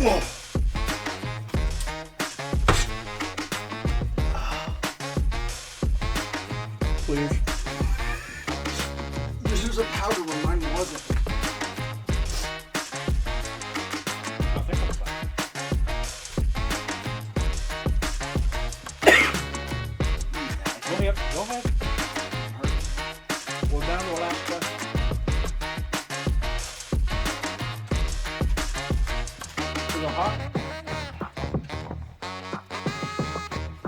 Whoa. Please. This was a powder when mine wasn't. I think I'm fine. Go ahead. Well, down to the last question. Is it hot?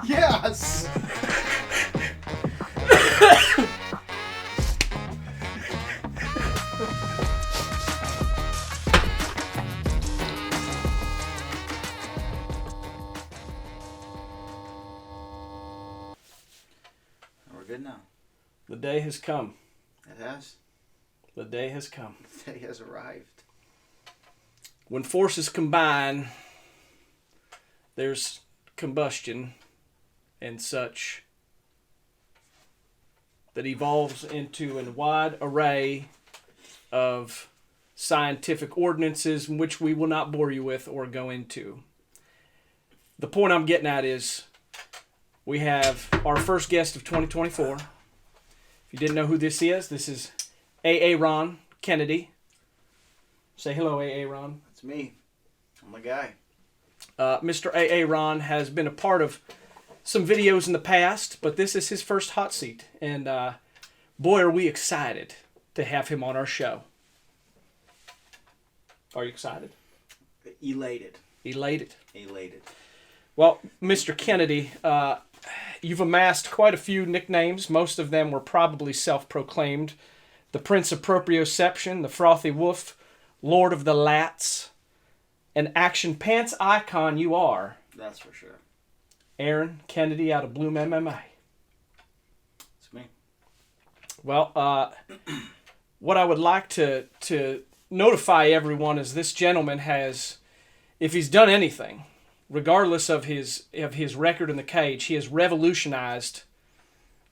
Yes! We're good now. The day has come. It has. The day has come. The day has arrived. When forces combine, there's combustion and such that evolves into a wide array of scientific ordinances in which we will not bore you with or go into. The point I'm getting at is we have our first guest of 2024. If you didn't know who this is A-Aron Kennedy. Say hello, A-Aron. That's me. I'm the guy. Mr. A-Aron has been a part of some videos in the past, but this is his first hot seat. And boy, are we excited to have him on our show. Are you excited? Elated. Elated. Elated. Well, Mr. Kennedy, you've amassed quite a few nicknames. Most of them were probably self-proclaimed. The Prince of Proprioception, the Frothy Wolf, Lord of the Lats, an Action Pants icon you are. That's for sure. Aaron Kennedy out of Bloom MMA. It's me. Well, what I would like to notify everyone is this gentleman has, if he's done anything, regardless of his record in the cage, he has revolutionized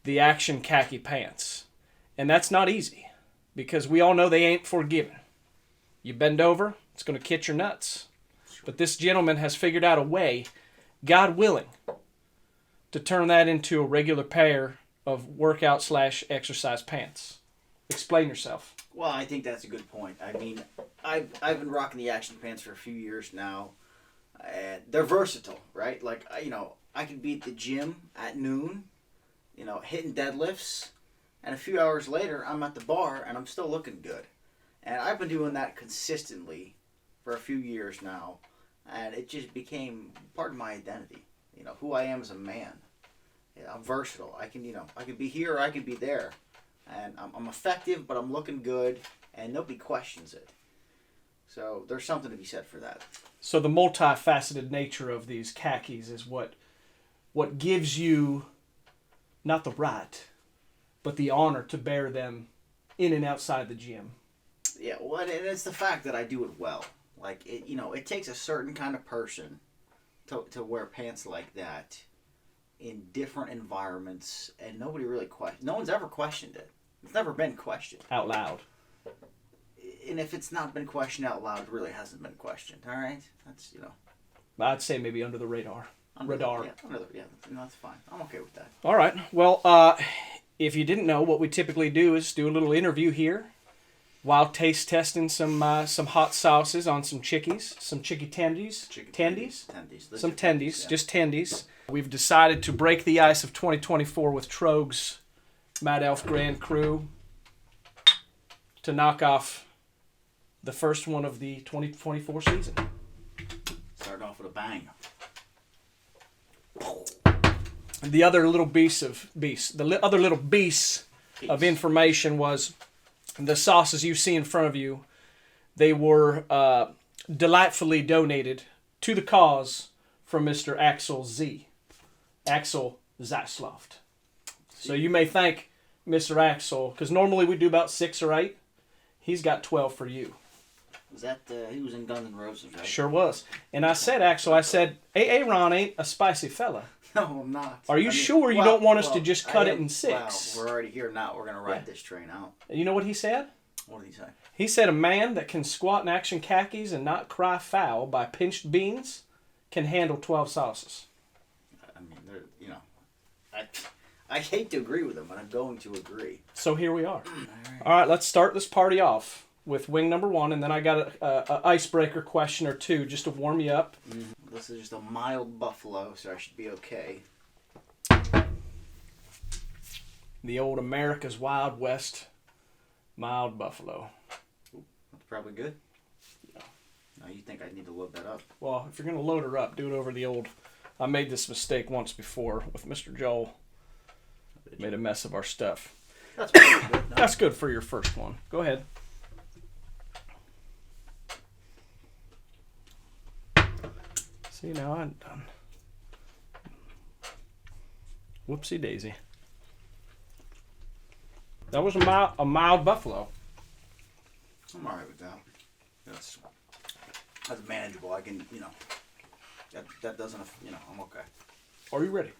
the Action Khaki pants. And that's not easy, because we all know they ain't forgiving. You bend over, it's going to kick your nuts. But this gentleman has figured out a way, God willing, to turn that into a regular pair of workout/exercise pants. Explain yourself. Well, I think that's a good point. I mean, I've been rocking the Action pants for a few years now. They're versatile, right? Like, I could be at the gym at noon, hitting deadlifts, and a few hours later, I'm at the bar and I'm still looking good. And I've been doing that consistently for a few years now, and it just became part of my identity. Who I am as a man. I'm versatile. I can be here or I can be there. And I'm effective, but I'm looking good, and nobody questions it. So there's something to be said for that. So the multifaceted nature of these khakis is what gives you not the right, but the honor to bear them in and outside the gym. Yeah, well, and it's the fact that I do it well. Like, it takes a certain kind of person to wear pants like that in different environments, and no one's ever questioned it. It's never been questioned. Out loud. And if it's not been questioned out loud, it really hasn't been questioned, all right? That's, I'd say maybe under the radar. Radar. That's fine. I'm okay with that. All right. Well, if you didn't know, what we typically do is do a little interview here while taste testing some hot sauces on some chickies, some chicky tendies. Tendies. Some tendies, yeah. Just tendies. We've decided to break the ice of 2024 with Trogue's Mad Elf Grand Crew to knock off the first one of the 2024 season. Start off with a bang. The other little piece of information was the sauces you see in front of you. They were delightfully donated to the cause from Mr. Axel Zeisloft. So you may thank Mr. Axel, because normally we do about 6 or 8. He's got 12 for you. Was that, he was in Guns N' Roses, right? Sure was. And I said, Axel, A-Aron ain't a spicy fella. No, I'm not. Are you sure you don't want us to just cut it in 6? Well, we're already here now. We're going to ride this train out. You know what he said? What did he say? He said a man that can squat in Action Khakis and not cry foul by pinched beans can handle 12 sauces. I mean, you know, I hate to agree with him, but I'm going to agree. So here we are. All right, let's start this party off with wing number 1, and then I got a icebreaker question or two just to warm you up. This is just a mild buffalo, so I should be okay. The old America's Wild West mild buffalo. That's probably good. Yeah. Now you think I need to load that up? Well, if you're going to load her up, do it over the old... I made this mistake once before with Mr. Joel. Made a mess of our stuff. That's pretty good. No? That's good for your first one. Go ahead. See, now I'm done. Whoopsie daisy. That was a mild buffalo. I'm alright with that. That's manageable. I can, you know, that doesn't, you know, I'm okay. Are you ready?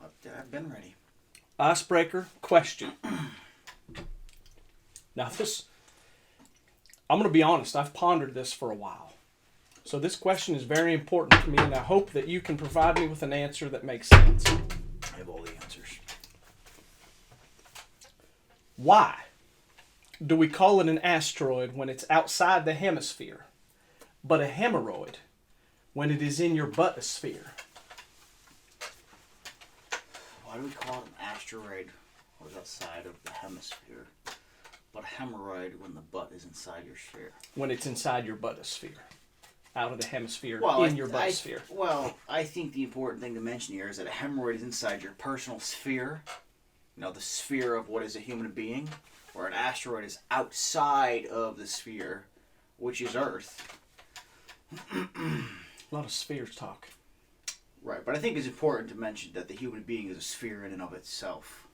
I've been ready. Icebreaker question. Now this, I'm going to be honest, I've pondered this for a while. So this question is very important to me, and I hope that you can provide me with an answer that makes sense. I have all the answers. Why do we call it an asteroid when it's outside the hemisphere, but a hemorrhoid when it is in your buttosphere? Why do we call it an asteroid when it's outside of the hemisphere, but a hemorrhoid when the butt is inside your sphere? When it's inside your buttosphere. Out of the hemisphere, your buttosphere. I think the important thing to mention here is that a hemorrhoid is inside your personal sphere. You know, the sphere of what is a human being. Where an asteroid is outside of the sphere, which is Earth. A lot of spheres talk. Right, but I think it's important to mention that the human being is a sphere in and of itself.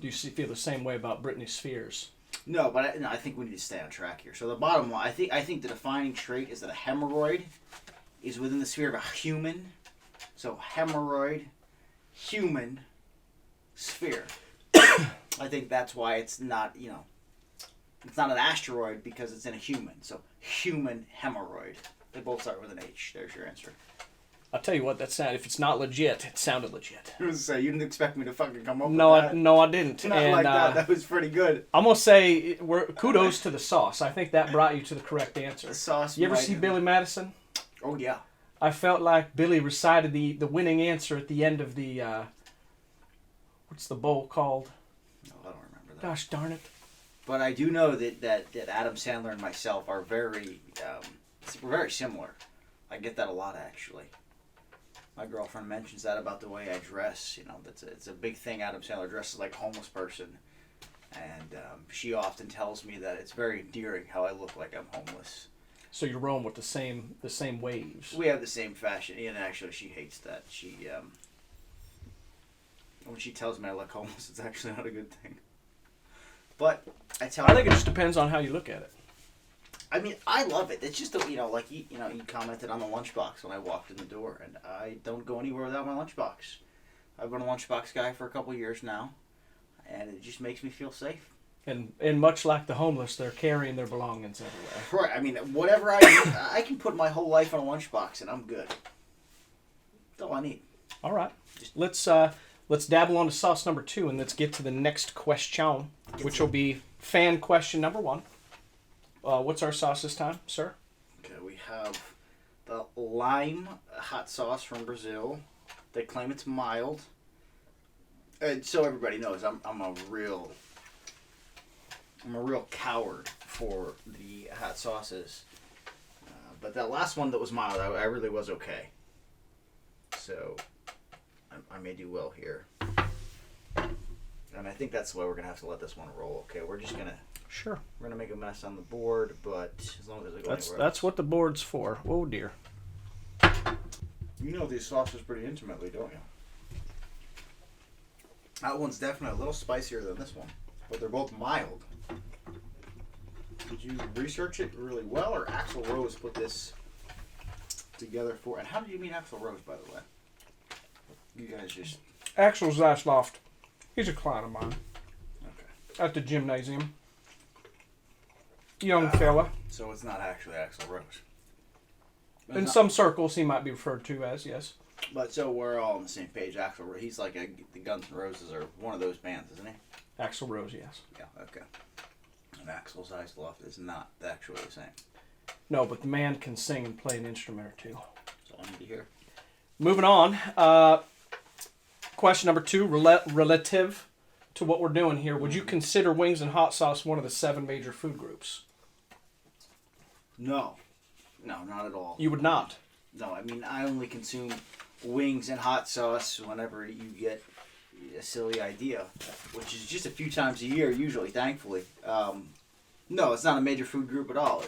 Do you feel the same way about Britney Spears? No, but I think we need to stay on track here. So the bottom line, I think the defining trait is that a hemorrhoid is within the sphere of a human. So hemorrhoid, human, sphere. I think that's why it's not, you know, it's not an asteroid because it's in a human. So human hemorrhoid. They both start with an H. There's your answer. I'll tell you what, if it's not legit, it sounded legit. I was going to say, you didn't expect me to fucking come up with that. No, I didn't. Not like that. That was pretty good. I'm going to say, kudos to the sauce. I think that brought you to the correct answer. The sauce. You ever see Billy Madison? Oh, yeah. I felt like Billy recited the winning answer at the end of the, what's the bowl called? No, I don't remember that. Gosh darn it. But I do know that Adam Sandler and myself are very, we're very similar. I get that a lot, actually. My girlfriend mentions that about the way I dress. You know, it's a big thing. Adam Sandler dresses like a homeless person. And she often tells me that it's very endearing how I look like I'm homeless. So you're rolling with the same waves. We have the same fashion. And actually, she hates that. When she tells me I look homeless, it's actually not a good thing. But I think it just depends on how you look at it. I mean, I love it. It's just, you know, like, you commented on the lunchbox when I walked in the door, and I don't go anywhere without my lunchbox. I've been a lunchbox guy for a couple years now, and it just makes me feel safe. And much like the homeless, they're carrying their belongings everywhere. Right. I mean, whatever I need, I can put my whole life in a lunchbox, and I'm good. That's all I need. All right. Let's dabble on to sauce number 2, and let's get to the next question, which will be fan question number 1. What's our sauce this time, sir? Okay, we have the lime hot sauce from Brazil. They claim it's mild. And so everybody knows, I'm a real coward for the hot sauces. But that last one that was mild, I really was okay. So I may do well here. And I think that's the way we're going to have to let this one roll. Okay, we're just going to... Sure. We're going to make a mess on the board, but as long as it goes anywhere That's what the board's for. Oh, dear. You know these sauces pretty intimately, don't you? That one's definitely a little spicier than this one, but they're both mild. Did you research it really well, or Axl Rose put this together for... And how did you meet Axl Rose, by the way? You guys just... Axl Zasloft. He's a client of mine. Okay. At the gymnasium. young fella. So it's not actually Axl Rose. But In some circles, he might be referred to as, yes. But so we're all on the same page. Axl Rose, he's like the Guns N' Roses are one of those bands, isn't he? Axl Rose, yes. Yeah, okay. And Axl's Eyes Loft is not actually the same. No, but the man can sing and play an instrument or two. That's all I need to hear. Moving on. Question number 2, relative to what we're doing here. Would you consider wings and hot sauce one of the 7 major food groups? No. No, not at all. You would not? No, I mean, I only consume wings and hot sauce whenever you get a silly idea, which is just a few times a year, usually, thankfully. No, it's not a major food group at all.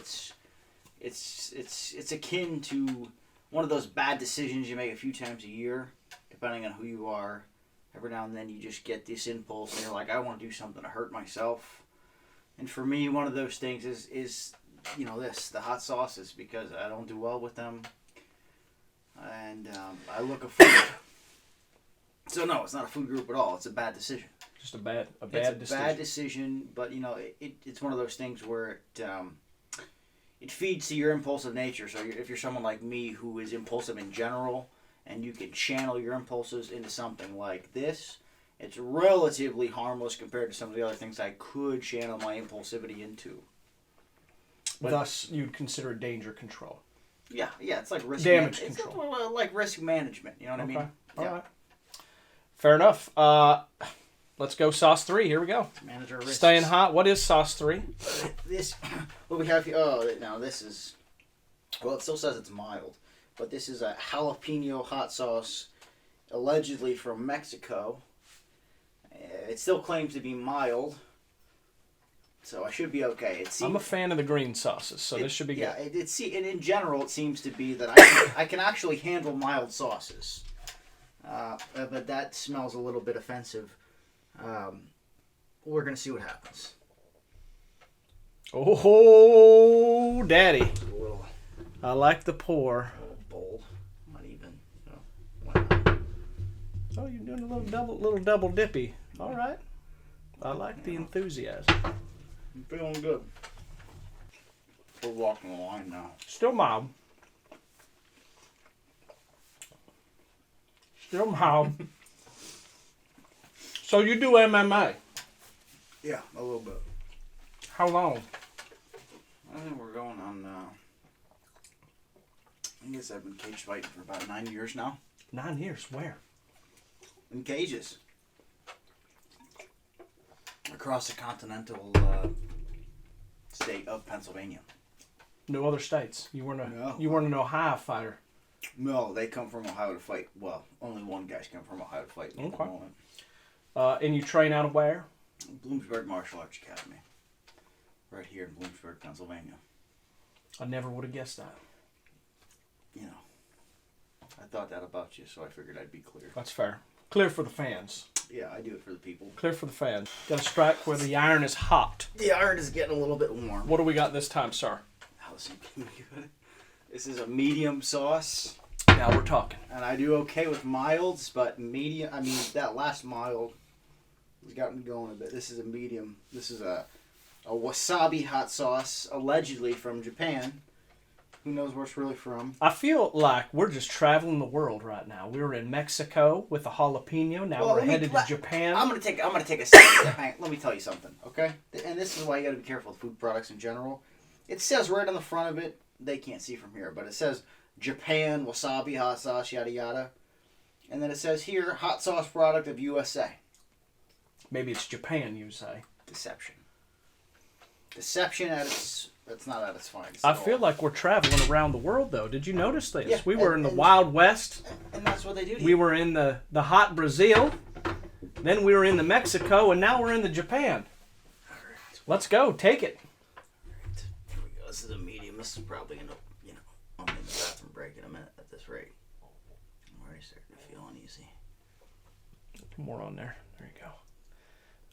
It's akin to one of those bad decisions you make a few times a year, depending on who you are. Every now and then you just get this impulse and you're like, I want to do something to hurt myself. And for me, one of those things is the hot sauces, because I don't do well with them. And I look a food. So no, it's not a food group at all. It's a bad decision. Just a bad It's a decision. bad decision, but it's one of those things where it feeds to your impulsive nature. So if you're someone like me who is impulsive in general, and you can channel your impulses into something like this, it's relatively harmless compared to some of the other things I could channel my impulsivity into. But thus, you'd consider it danger control. Yeah, it's like risk damage control. control. It's like risk management. You know what I mean? All right. Fair enough. Let's go sauce 3. Here we go. Manage our risks. Staying hot. What is sauce 3? This, what we have here. Oh, now this is. Well, it still says it's mild, but this is a jalapeno hot sauce, allegedly from Mexico. It still claims to be mild, so I should be okay. I'm a fan of the green sauces, so this should be good. Yeah, and in general, it seems to be that I can actually handle mild sauces. But that smells a little bit offensive. We're going to see what happens. Oh, daddy. A little I like the pour. bold. Not even. Why not? Oh, you're doing a little double dippy. All right. I like the enthusiasm. I'm feeling good. We're walking the line now. Still mild. Still mild. So you do MMA. Yeah, a little bit. How long? I think we're going on. I guess I've been cage fighting for about 9 years now. 9 years. Where? In cages. Across the continental state of Pennsylvania. No other states. You weren't No. You weren't an Ohio fighter. No, they come from Ohio to fight. Well, only one guy's come from Ohio to fight at the moment. And you train out of where? Bloomsburg Martial Arts Academy. Right here in Bloomsburg, Pennsylvania. I never would have guessed that. I thought that about you, so I figured I'd be clear. That's fair. Clear for the fans. Yeah, I do it for the people. Clear for the fans. Got to strike where the iron is hot. The iron is getting a little bit warm. What do we got this time, sir? This is a medium sauce. Now we're talking. And I do okay with milds, but medium, that last mild has got me going a bit. This is a medium. This is a wasabi hot sauce, allegedly from Japan. Who knows where it's really from? I feel like we're just traveling the world right now. We were in Mexico with the jalapeno. Now we're headed to Japan. I'm gonna take a second. Let me tell you something, okay? And this is why you gotta be careful with food products in general. It says right on the front of it, they can't see from here, but it says Japan wasabi hot sauce, yada yada. And then it says here, hot sauce product of USA. Maybe it's Japan, you say. Deception. Deception that's not at its finest. I feel like we're traveling around the world, though. Did you notice this? Yeah, we were in the Wild West. And that's what they do to We you. were in the hot Brazil. Then we were in the Mexico, and now we're in the Japan. All right. Let's go. Take it. Alright, here we go. This is a medium. This is probably gonna, I'm in the bathroom break in a minute at this rate. I'm already starting to feel uneasy. More on there. There you go.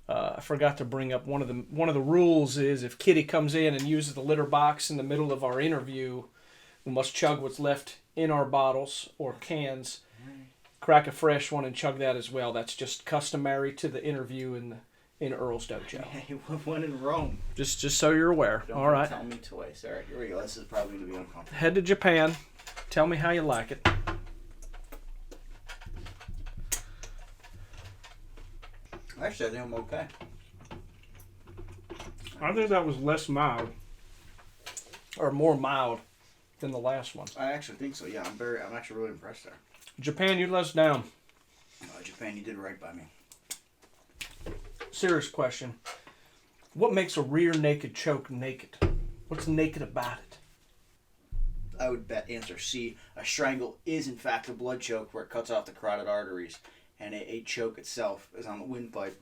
I forgot to bring up one of the rules is if Kitty comes in and uses the litter box in the middle of our interview, we must chug what's left in our bottles or cans. Crack a fresh one and chug that as well. That's just customary to the interview in in Earl's dojo. He won in Rome. Just so you're aware. Don't All right. tell me twice. All right, here we go. This is probably going to be uncomfortable. Head to Japan. Tell me how you like it. Actually, I think I'm okay. I think that was less mild. Or more mild than the last one. I actually think so. Yeah, I'm actually really impressed there. Japan, you let us down. Japan, you did right by me. Serious question. What makes a rear naked choke naked? What's naked about it? I would bet answer C. A strangle is in fact a blood choke where it cuts off the carotid arteries, and a choke itself is on the windpipe.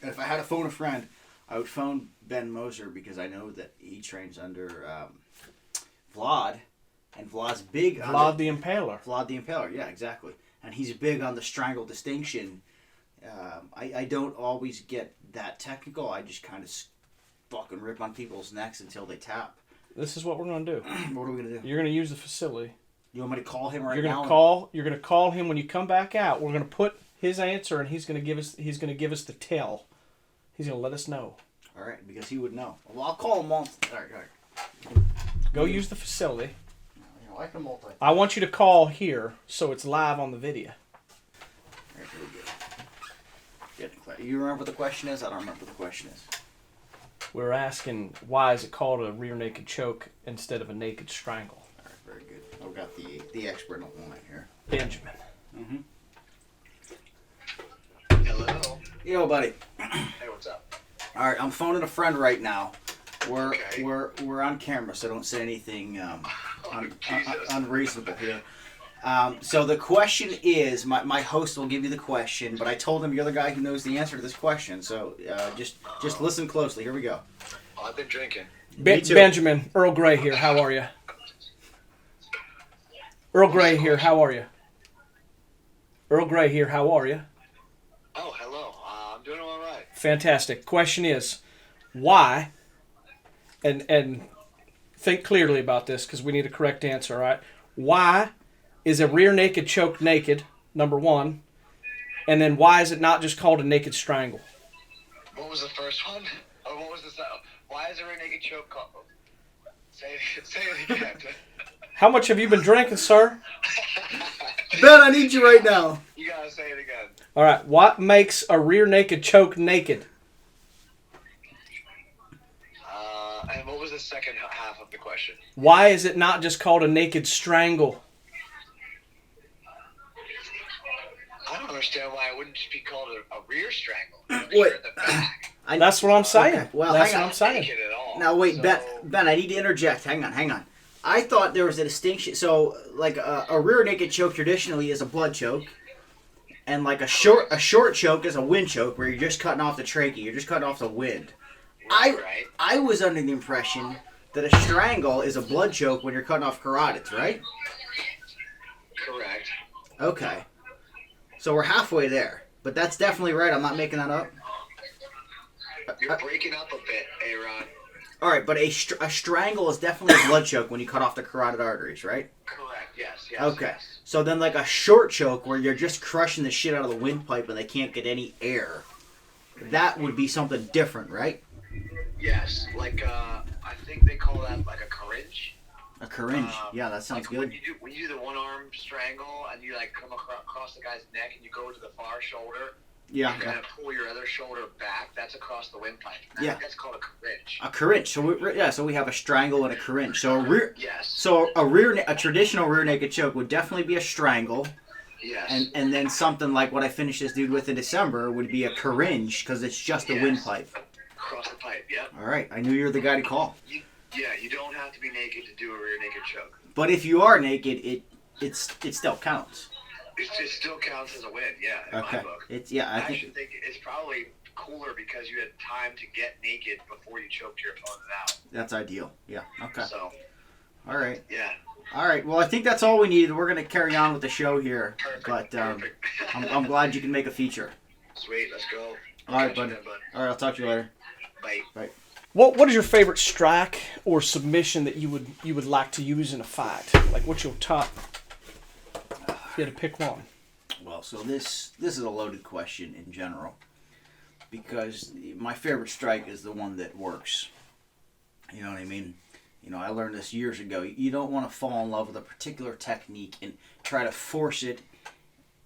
And if I had to phone a friend, I would phone Ben Moser because I know that he trains under Vlad, and Vlad's big on Vlad the Impaler. Vlad the Impaler, yeah, exactly. And he's big on the strangle distinction. I don't always get that technical. I just kind of fucking rip on people's necks until they tap. This is what we're going to do. What are we going to do? You're going to use the facility. You want me to call him right You're now? You're going to call him when you come back out. We're going to put his answer, and he's going to give us the tell. He's going to let us know. All right, because he would know. Well, I'll call him once. All right. Go use the facility. You know, I can multitask. I want you to call here so it's live on the video. All right, here we go. Getting clear. You remember what the question is? I don't remember what the question is. We're asking, why is it called a rear naked choke instead of a naked strangle? All right, very good. I've got the expert on the line here. Benjamin. Hello. Yo, buddy. Hey, what's up? All right, I'm phoning a friend right now. Okay. We're on camera, so don't say anything Jesus. unreasonable here. So the question is, my host will give you the question, but I told him you're the guy who knows the answer to this question. So just listen closely. Here we go. I've been drinking. Me too. Benjamin, Earl Grey here. How are you? Earl Grey here. How are you? Earl Grey here. How are you? Oh, hello. I'm doing all right. Fantastic. Question is, why? And think clearly about this because we need a correct answer. All right. Why is a rear naked choke naked? Number one. And then why is it not just called a naked strangle? What was the first one? Oh, what was the second? Why is a rear naked choke called? Say it again. How much have you been drinking, sir? Ben, I need you right now. You gotta say it again. All right. What makes a rear naked choke naked? And what was the second half of the question? Why is it not just called a naked strangle? I don't understand why it wouldn't just be called a rear strangle. Wait. In the back. That's what I'm saying. Okay, well, That's hang what on. I'm saying. Naked at all. Now wait, So- Ben, I need to interject. Hang on. I thought there was a distinction. So, like a rear naked choke traditionally is a blood choke, and like a short choke is a wind choke where you're just cutting off the trachea, you're just cutting off the wind. Right. I was under the impression that a strangle is a blood choke when you're cutting off carotids, right? Correct. Okay. So we're halfway there, but that's definitely right. I'm not making that up. You're breaking up a bit, A-Aron. All right, but a strangle is definitely a blood choke when you cut off the carotid arteries, right? Correct. Yes. Okay. Yes. So then like a short choke where you're just crushing the shit out of the windpipe and they can't get any air. That would be something different, right? Yes. Like I think they call that like a caringe. A caringe. Yeah, that sounds like good. When you do the one arm strangle and you like come across the guy's neck and you go to the far shoulder, Yeah. you kind of pull your other shoulder back. That's across the windpipe. Yeah. That's called a caringe. A caringe. So we have a strangle and a caringe. So Yes. a traditional rear naked choke would definitely be a strangle. Yes. And then something like what I finished this dude with in December would be a caringe because it's just a Yes. windpipe. Across the pipe. Yep. All right, I knew you were the guy to call. You don't have to be naked to do a rear naked choke. But if you are naked, it still counts. It still counts as a win. Yeah. In Okay. my book. I I think actually think it's probably cooler because you had time to get naked before you choked your opponent out. that's ideal. Yeah. Okay. So. All right. Yeah. All right. Well, I think that's all we needed. We're gonna carry on with the show here, Perfect. but Perfect. I'm glad you can make a feature. Sweet. Let's go. All right, Catch you bud. then, bud. All right. I'll talk to you later. Bye. What is your favorite strike or submission that you would like to use in a fight? Like, what's your top? If you had to pick one. Well, so this is a loaded question in general. because my favorite strike is the one that works. You know what I mean? I learned this years ago. You don't want to fall in love with a particular technique and try to force it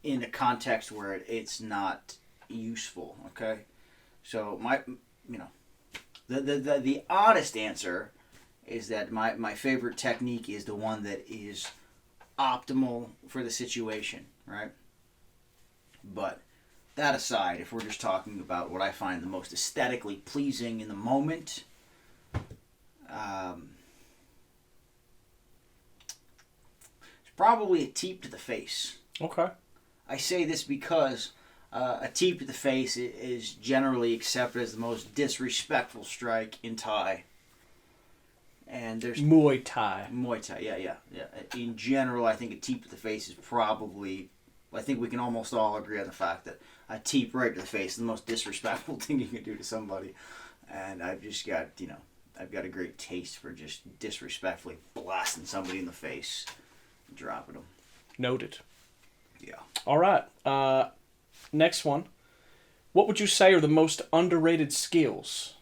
in a context where it's not useful. Okay, so the honest answer is that my favorite technique is the one that is optimal for the situation, right? But that aside, if we're just talking about what I find the most aesthetically pleasing in the moment, it's probably a teep to the face. Okay. I say this because a teep to the face is generally accepted as the most disrespectful strike in Thai. And there's Muay Thai. Muay Thai, yeah. In general, I think a teep to the face is probably. I think we can almost all agree on the fact that a teep right to the face is the most disrespectful thing you can do to somebody. And I've just got, I've got a great taste for just disrespectfully blasting somebody in the face, and dropping them. Noted. Yeah. All right. Next one. What would you say are the most underrated skills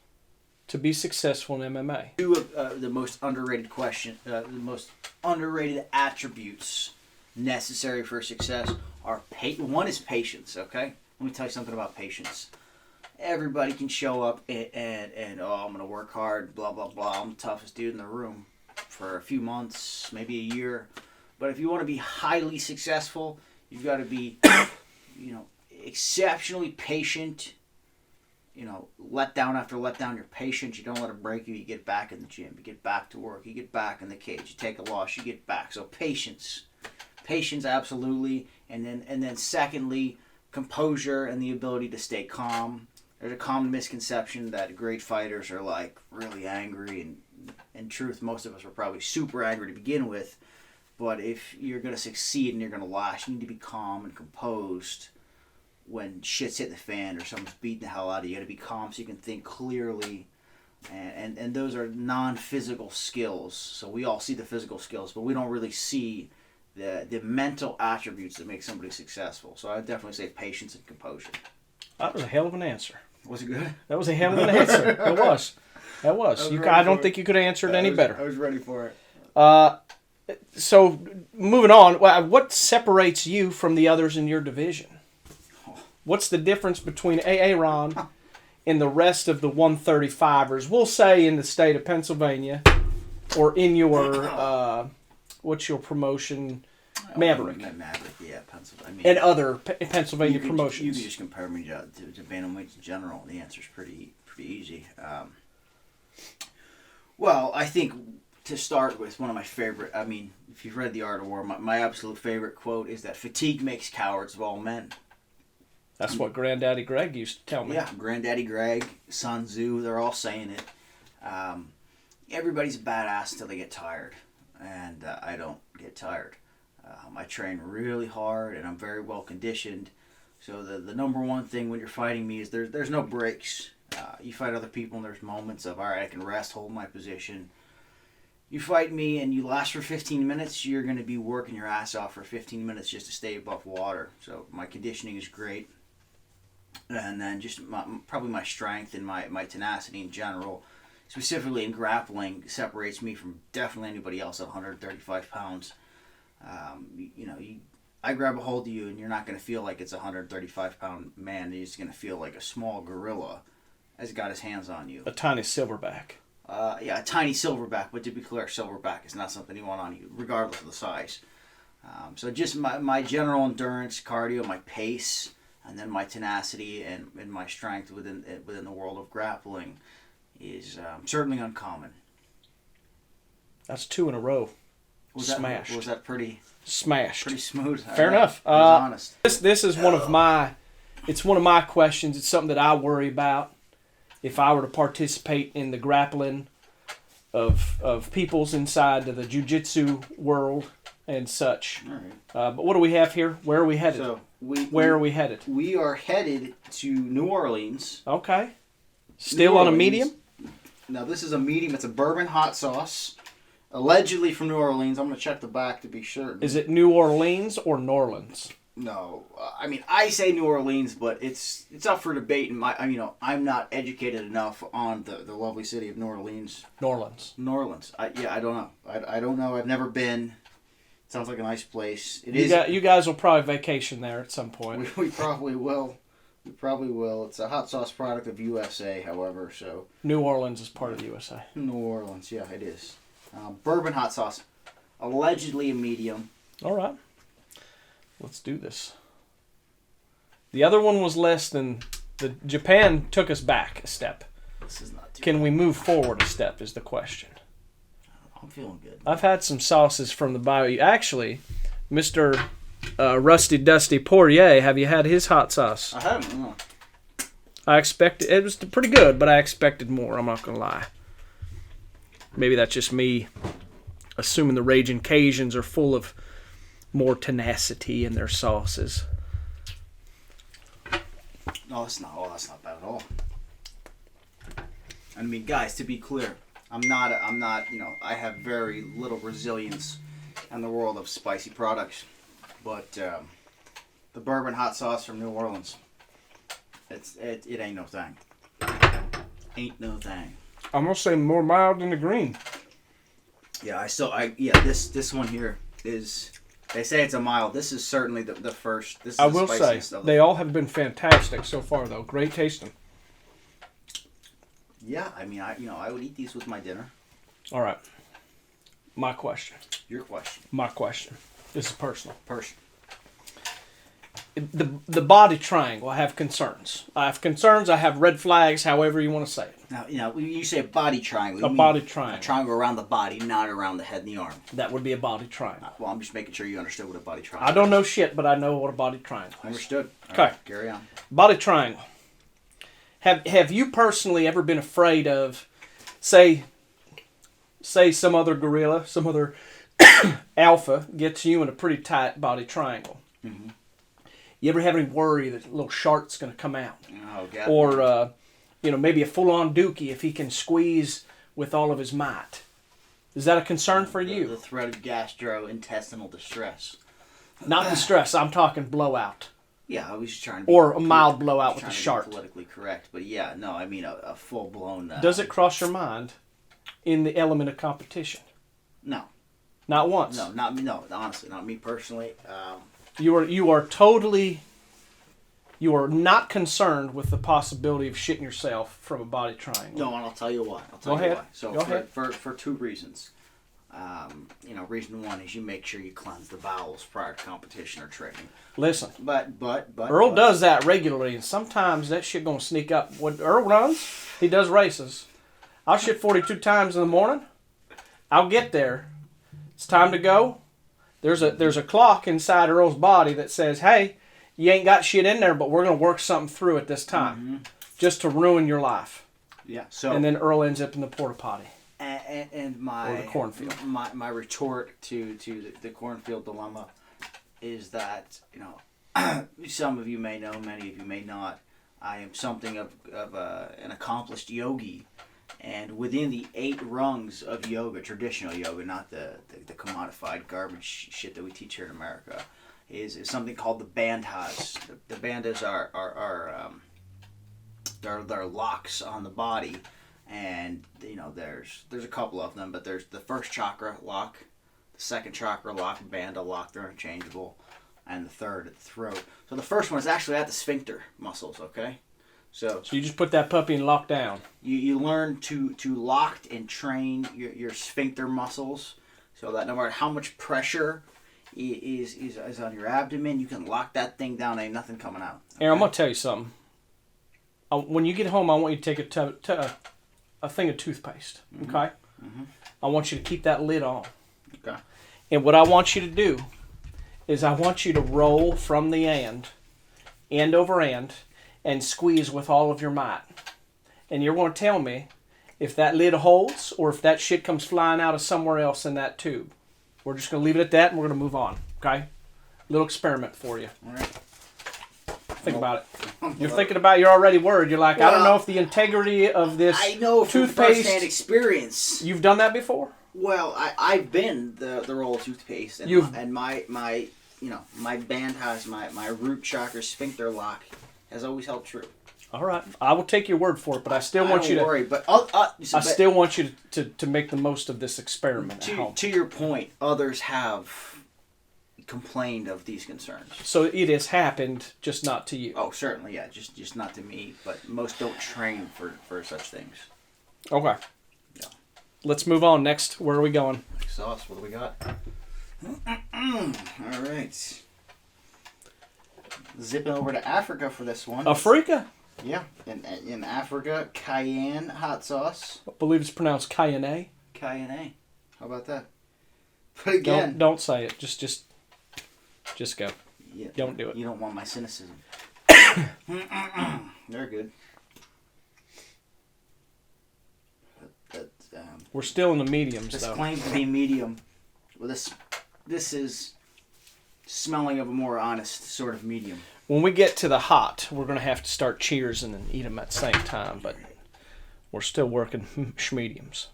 to be successful in MMA? Two of the most underrated the most underrated attributes necessary for success are one is patience. Okay, let me tell you something about patience. Everybody can show up and I'm gonna work hard, blah blah blah. I'm the toughest dude in the room for a few months, maybe a year. But if you want to be highly successful, you've got to be, exceptionally patient. Letdown after letdown, you're patient. You don't let it break you. You get back in the gym. You get back to work. You get back in the cage. You take a loss. You get back. So patience, absolutely. And then secondly, composure and the ability to stay calm. There's a common misconception that great fighters are like really angry, and in truth, most of us are probably super angry to begin with. But if you're going to succeed and you're going to last, you need to be calm and composed when shit's hit the fan or someone's beating the hell out of you. You got to be calm so you can think clearly. And those are non-physical skills. So we all see the physical skills, but we don't really see the mental attributes that make somebody successful. So I would definitely say patience and composure. That was a hell of an answer. Was it good? That was a hell of an answer. It was. That was. I don't think you could have answered it any better. I was ready for it. So, moving on, what separates you from the others in your division? What's the difference between A-Aron and the rest of the 135ers? We'll say in the state of Pennsylvania, or in your, what's your promotion? Maverick. Maverick, yeah, Pennsylvania. And other Pennsylvania promotions. You can just compare me to bantamweights in general, and the answer's pretty easy. Well, I think to start with, one of my favorite, if you've read The Art of War, my absolute favorite quote is that fatigue makes cowards of all men. That's what Granddaddy Greg used to tell me. Yeah, Granddaddy Greg, Sun Tzu, they're all saying it. Everybody's a badass until they get tired, and I don't get tired. I train really hard, and I'm very well conditioned. So the number one thing when you're fighting me is there's no breaks. You fight other people, and there's moments of, all right, I can rest, hold my position. You fight me and you last for 15 minutes, you're going to be working your ass off for 15 minutes just to stay above water. So my conditioning is great. And then just probably my strength and my tenacity in general, specifically in grappling, separates me from definitely anybody else at 135 pounds. I grab a hold of you and you're not going to feel like it's a 135-pound man. You're just going to feel like a small gorilla has got his hands on you. A tiny silverback. A tiny silverback, but to be clear, silverback is not something you want on you, regardless of the size. So just my general endurance, cardio, my pace, and then my tenacity and my strength within the world of grappling is certainly uncommon. That's 2 in a row. Smashed. Was that pretty? Smashed. Pretty smooth. Fair enough. Honest. This is one of my questions. It's something that I worry about. If I were to participate in the grappling of peoples inside of the jiu-jitsu world and such. All right. But what do we have here? Where are we headed? So Where are we headed? We are headed to New Orleans. Okay. Still on a medium? Now, this is a medium. It's a bourbon hot sauce. Allegedly from New Orleans. I'm going to check the back to be sure. Is it New Orleans or Norlands? No, I mean I say New Orleans, but it's up for debate. And I'm not educated enough on the lovely city of New Orleans. New Orleans. New Orleans. I don't know. I don't know. I've never been. Sounds like a nice place. You guys will probably vacation there at some point. We probably will. We probably will. It's a hot sauce product of USA, however. So New Orleans is part of the USA. New Orleans, yeah, it is. Bourbon hot sauce, allegedly a medium. All right. Let's do this. The other one was less than... Japan took us back a step. This is not too Can bad. we move forward a step is the question. I'm feeling good. I've had some sauces from the bayou. Actually, Mr. Rusty Dusty Poirier, have you had his hot sauce? I haven't. No. I expected... It was pretty good, but I expected more. I'm not going to lie. Maybe that's just me assuming the Raging Cajuns are full of more tenacity in their sauces. No, that's not. Oh, that's not bad at all. I mean, guys, to be clear, I'm not. I have very little resilience in the world of spicy products, but the bourbon hot sauce from New Orleans, it ain't no thing. Ain't no thing. I'm gonna say more mild than the green. Yeah, this one here is. They say it's a mild. This is certainly the first. This is I the will say spiciest of they all have been fantastic so far, though. Great tasting. Yeah, I mean, I would eat these with my dinner. All right. My question. Your question. My question. This is personal. Person. The body triangle. I have concerns. I have red flags. However you want to say it. Now, when you say body triangle, you A mean body triangle. A triangle around the body, not around the head and the arm. That would be a body triangle. Well, I'm just making sure you understood what a body triangle. I don't know shit, but I know what a body triangle is. Understood. All Okay. right, carry on. Body triangle. Have you personally ever been afraid of, say some other gorilla, some other alpha gets you in a pretty tight body triangle? Mm-hmm. You ever have any worry that a little shark's going to come out? Oh, God. Or, maybe a full-on dookie if he can squeeze with all of his might. Is that a concern for you? The threat of gastrointestinal distress. Not the stress. I'm talking blowout. Yeah, I was just trying to be... Or a mild blowout with a trying to be shark. politically correct, but yeah, no, I mean a full-blown... Does it cross your mind in the element of competition? No. Not once? No, not me. No, honestly, not me personally. You are not concerned with the possibility of shitting yourself from a body triangle. No, and I'll tell you why. Go ahead. So Go ahead. For two reasons. Reason one is you make sure you cleanse the bowels prior to competition or training. Listen, But Earl does that regularly, and sometimes that shit gonna sneak up. When Earl runs, he does races. I'll shit 42 times in the morning. I'll get there. It's time to go. There's a clock inside Earl's body that says, "Hey, you ain't got shit in there, but we're gonna work something through at this time, just to ruin your life." Yeah. So and then Earl ends up in the porta potty. And my Or the cornfield. My retort to the cornfield dilemma is that some of you may know, many of you may not. I am something of an accomplished yogi, and within the 8 rungs of yoga, traditional yoga, not the commodified garbage shit that we teach here in America, is something called the bandhas. The bandhas are locks on the body. And there's a couple of them, but there's the first chakra lock, the second chakra lock, bandha lock, they're interchangeable, and the third at the throat. So the first one is actually at the sphincter muscles, okay? So you just put that puppy in lockdown. You learn to lock and train your sphincter muscles so that no matter how much pressure is on your abdomen, you can lock that thing down, ain't nothing coming out. Okay? Aaron, I'm going to tell you something. When you get home, I want you to take a thing of toothpaste, okay? Mm-hmm. I want you to keep that lid on. Okay. And what I want you to do is I want you to roll from the end over end, and squeeze with all of your might. And you're going to tell me if that lid holds or if that shit comes flying out of somewhere else in that tube. We're just going to leave it at that, and we're going to move on, okay? Little experiment for you. All right. Think about it. You're thinking about it, you're already worried. You're like, I don't know if the integrity of this I know from toothpaste... first-hand experience. You've done that before? Well, I've been the roll of toothpaste, and my my band has my root chakra sphincter lock has always held true. All right, I will take your word for it, but I still want you to. Worry, but I still want you to make the most of this experiment at home. To your point, others have complained of these concerns. So it has happened, just not to you. Oh, certainly, yeah, just not to me, but most don't train for such things. Okay. Yeah. Let's move on. Next, where are we going? Sauce, what do we got? All right. Zipping over to Africa for this one. Africa? Yeah, in Africa, cayenne hot sauce. I believe it's pronounced cayenne. Cayenne. How about that? But again, Don't say it. Just go. Yeah, don't do it. You don't want my cynicism. They're good. But, We're still in the mediums, this though. claims to be medium. Well, this is smelling of a more honest sort of medium. When we get to the hot, we're going to have to start cheersing and eat them at the same time, but we're still working schmediums.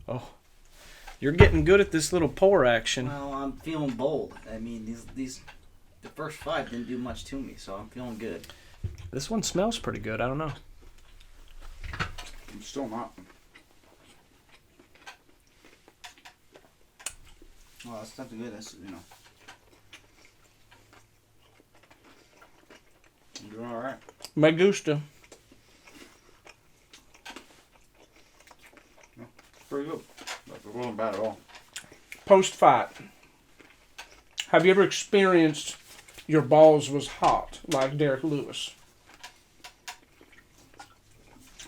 Oh, you're getting good at this little pour action. Well, I'm feeling bold. I mean, these the first 5 didn't do much to me, so I'm feeling good. This one smells pretty good. I don't know. I'm still not. Well, that's not good. That's, I'm doing all right. Me gusta. Yeah, pretty good. It wasn't bad at all. Post-fight, have you ever experienced your balls was hot like Derek Lewis?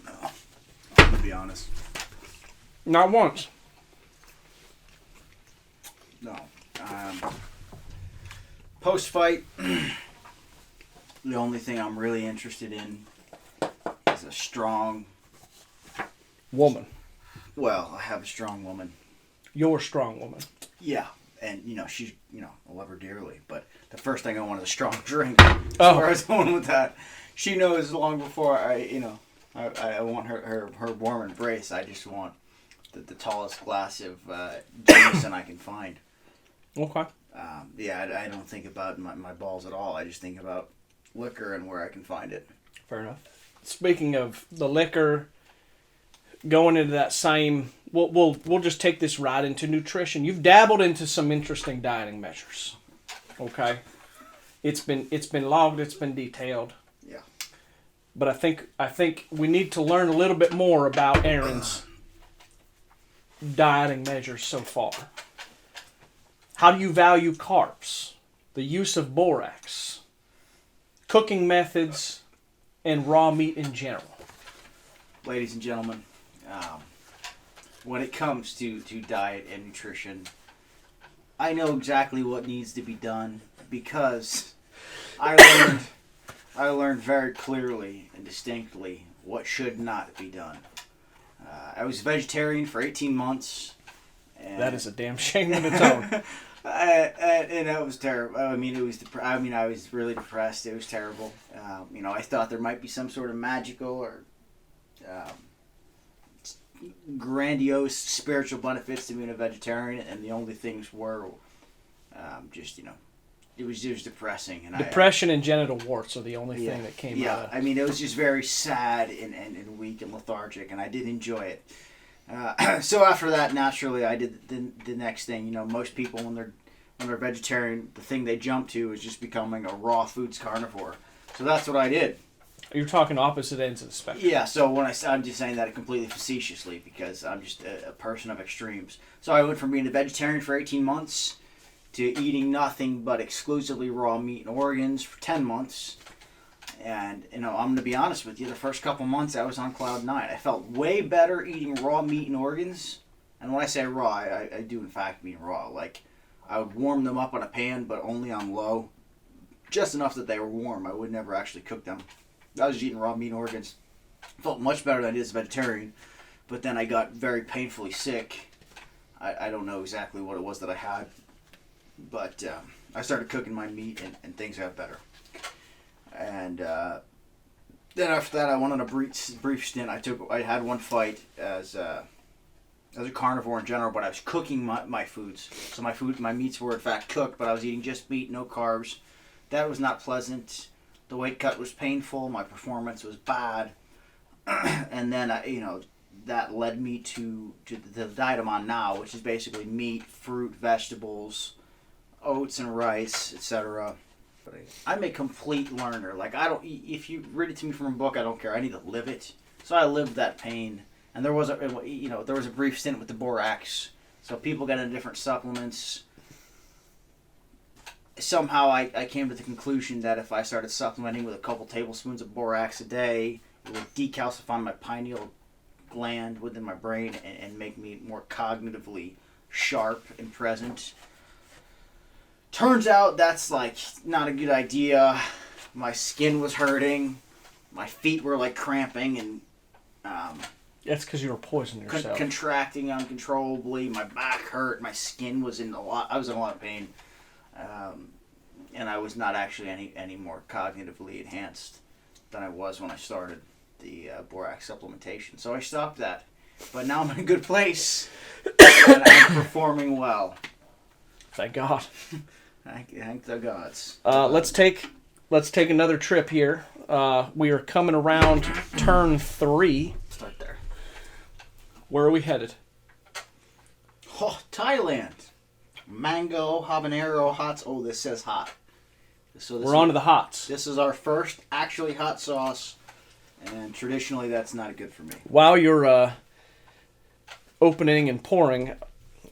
No. I'm going to be honest. Not once. No. Post-fight, the only thing I'm really interested in is a strong... Woman. Well, I have a strong woman. You're a strong woman. Yeah. And, she's, I love her dearly. But the first thing I want is a strong drink. That's where I was going with that. She knows long before I want her warm embrace. I just want the tallest glass of Jameson I can find. Okay. I don't think about my balls at all. I just think about liquor and where I can find it. Fair enough. Speaking of the liquor, going into that same, we'll just take this right into nutrition. You've dabbled into some interesting dieting measures. Okay. It's been logged. It's been detailed. Yeah. But I think we need to learn a little bit more about Aaron's dieting measures so far. How do you value carbs, the use of borax, cooking methods, and raw meat in general? Ladies and gentlemen, when it comes to diet and nutrition, I know exactly what needs to be done because I learned very clearly and distinctly what should not be done. I was vegetarian for 18 months. And that is a damn shame in its own. And it was terrible. I was really depressed. It was terrible. I thought there might be some sort of magical or grandiose spiritual benefits to being a vegetarian, and the only things were it was just depressing. And depression and genital warts are the only thing that came out of it. It was just very sad and weak and lethargic, and I did enjoy it. So after that, naturally, I did the next thing. Most people when they're vegetarian, the thing they jump to is just becoming a raw foods carnivore. So that's what I did. You're talking opposite ends of the spectrum. Yeah. So I'm just saying that completely facetiously because I'm just a person of extremes. So I went from being a vegetarian for 18 months to eating nothing but exclusively raw meat and organs for 10 months. And, I'm going to be honest with you, the first couple months I was on cloud 9. I felt way better eating raw meat and organs. And when I say raw, I do in fact mean raw. Like, I would warm them up on a pan, but only on low. Just enough that they were warm. I would never actually cook them. I was just eating raw meat and organs. Felt much better than I did as a vegetarian. But then I got very painfully sick. I don't know exactly what it was that I had. But I started cooking my meat and things got better. And then after that, I went on a brief stint. I had one fight as I was a carnivore in general, but I was cooking my foods. So my meats were in fact cooked, but I was eating just meat, no carbs. That was not pleasant. The weight cut was painful. My performance was bad. And then, that led me to the diet I'm on now, which is basically meat, fruit, vegetables, oats and rice, etc. I'm a complete learner. Like, if you read it to me from a book, I don't care. I need to live it. So I lived that pain. And there was a brief stint with the borax. So people got into different supplements. Somehow I came to the conclusion that if I started supplementing with a couple tablespoons of borax a day, it would decalcify my pineal gland within my brain and make me more cognitively sharp and present. Turns out that's like not a good idea. My skin was hurting. My feet were like cramping and that's because you were poisoning yourself. Contracting uncontrollably. My back hurt. My skin was I was in a lot of pain. And I was not actually any more cognitively enhanced than I was when I started the borax supplementation. So I stopped that. But now I'm in a good place. And I'm performing well. Thank God. Thank the gods. Let's take another trip here. We are coming around turn 3. Start there. Where are we headed? Oh, Thailand. Mango, habanero, hot. Oh, this says hot. We're on to the hots. This is our first actually hot sauce, and traditionally that's not good for me. While you're opening and pouring,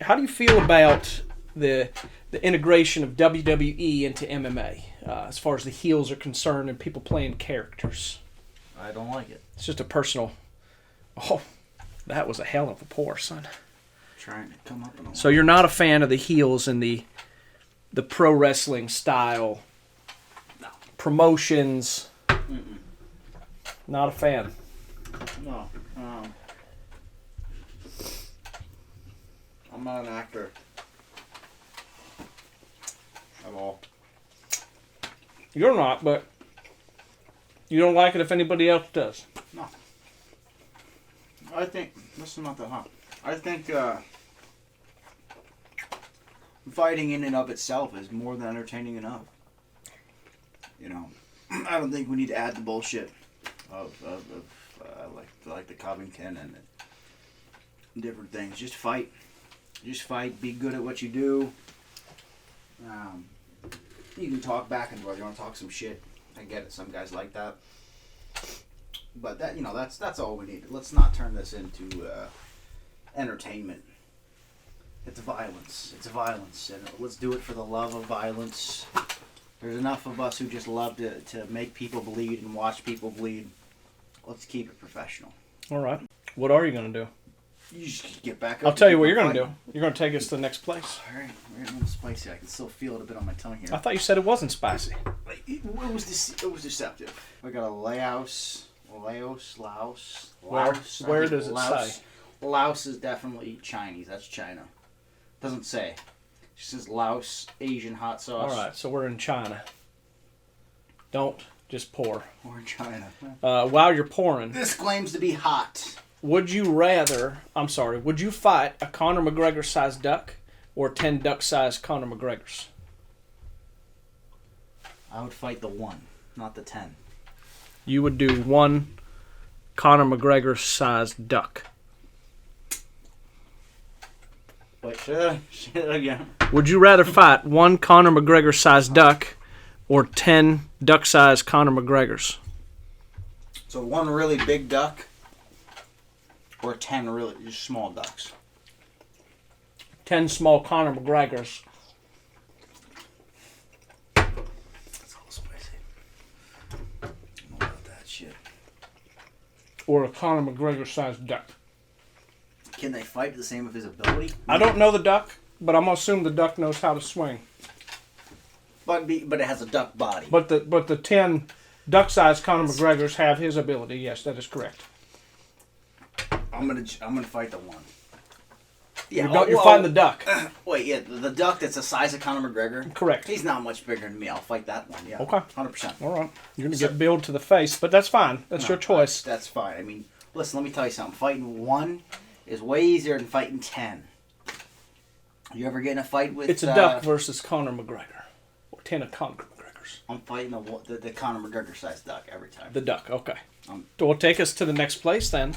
how do you feel about the integration of WWE into MMA as far as the heels are concerned and people playing characters? I don't like it. It's just a personal... Oh, that was a hell of a pour, son. Trying to come up and So you're not a fan of the heels and the pro wrestling style promotions? Mm-mm. Not a fan. No. I'm not an actor at all. You're not, but you don't like it if anybody else does. No. I think this is not that hot. I think fighting in and of itself is more than entertaining enough. I don't think we need to add the bullshit of like the Covington and different things. Just fight. Be good at what you do. You can talk back and forth. You want to talk some shit. I get it. Some guys like that. But that's all we need. Let's not turn this into entertainment. It's violence. And let's do it for the love of violence. There's enough of us who just love to make people bleed and watch people bleed. Let's keep it professional. All right. What are you going to do? You just get back up. I'll tell you what you're going to do. You're going to take us to the next place. All right. We're getting a little spicy. I can still feel it a bit on my tongue here. I thought you said it wasn't spicy. It was deceptive. We got a Laos. Where does it say? Laos is definitely Chinese. That's China. Doesn't say. It says Laos Asian hot sauce. All right, so we're in China. Don't just pour. We're in China. While you're pouring, This claims to be hot. would you fight a Conor McGregor-sized duck or 10 duck-sized Conor McGregors? I would fight the 1, not the 10. You would do one Conor McGregor-sized duck. Wait, say that again. Would you rather fight one Conor McGregor-sized duck or 10 duck-sized Conor McGregors? So 1 really big duck or 10 really just small ducks? 10 small Conor McGregors. That's all spicy. I don't know about that shit. Or a Conor McGregor-sized duck. Can they fight the same of his ability? I don't know the duck, but I'm going to assume the duck knows how to swing. But it has a duck body. But the 10 duck-sized Conor McGregors have his ability. Yes, that is correct. I'm gonna fight the 1. You're fighting the duck. Wait, yeah, the duck that's the size of Conor McGregor. Correct. He's not much bigger than me. I'll fight that one. Yeah. Okay. 100%. All right. You're going to get billed to the face, but that's fine. That's your choice. That's fine. I mean, listen, let me tell you something. Fighting 1 is way easier than fighting 10. You ever get in a fight with... It's a duck versus Conor McGregor. Or 10 of Conor McGregors. I'm fighting the Conor McGregor sized duck every time. The duck, okay. We'll take us to the next place then.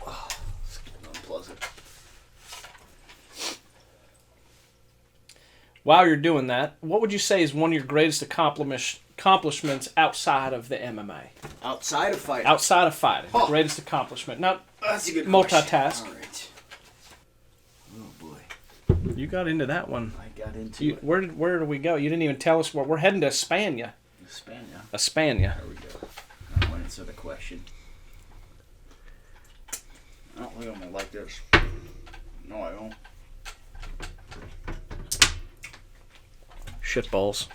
Oh, it's unpleasant. While you're doing that, what would you say is one of your greatest accomplishments outside of the MMA? Outside of fighting? Outside of fighting. Oh. Greatest accomplishment. Not that's a good multitask. All right. Oh, boy. You got into that one. I got into it. Where do we go? You didn't even tell us where. We're heading to Espana. Espana. There we go. I went into the question. I don't think I'm going to like this. No, I don't. Shitballs. I